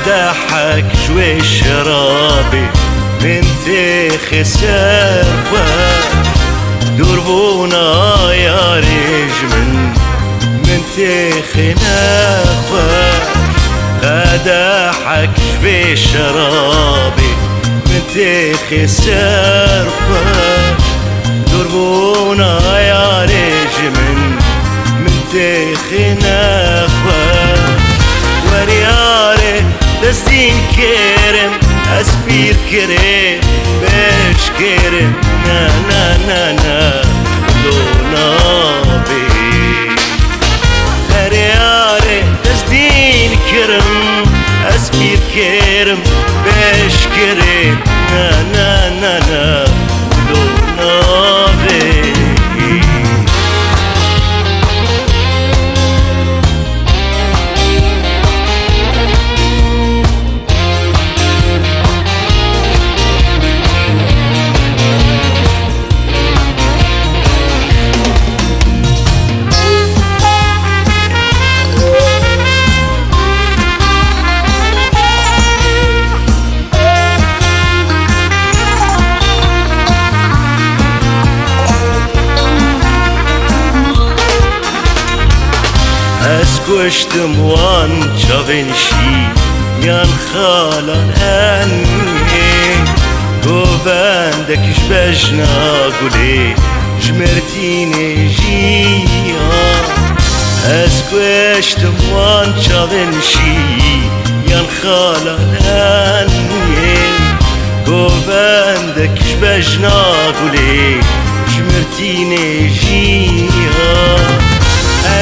قدحك شوي شرابي من تيخ سرفة دربونا يا ريج من تيخ نخفة قدحك شوي شرابي من تيخ سرفة دربونا يا ريج من تيخ نخفة ورياري دستين كرم أسبير كرم باش كرم نا نا نا نا لونا بي ورياري دستين كرم أسبير كرم باش كرم نا نا نا نا لونا بي اسكشتم وان چاونشی یان خالان هنی گووندکش بجنا گلی جمرتینی جیا اسکشتم وان چاونشی یان خالان هنی گووندکش بجنا گلی جمرتینی جیا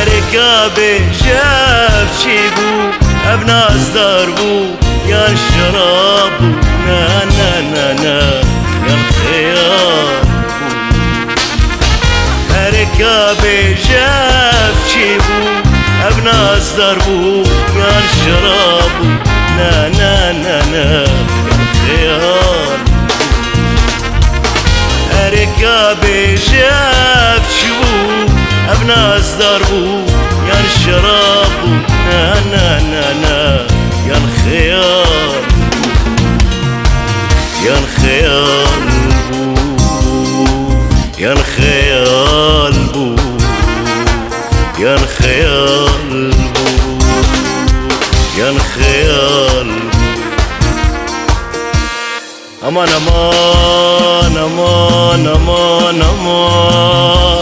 ركابي شاف شيبو ابناس ضربو يا الشراب نا نا نا نا يا الخيار ركابي شاف شيبو ابناس ضربو يا الشراب نا نا نا نا يا الخيار ركابي شاف شيبو أبناس ضربو يا الشراب نا نا نا نا يا الخيار يا الخيال بو يا الخيال بو يا الخيال بو يا الخيال أمان أمان أمان أمان أمان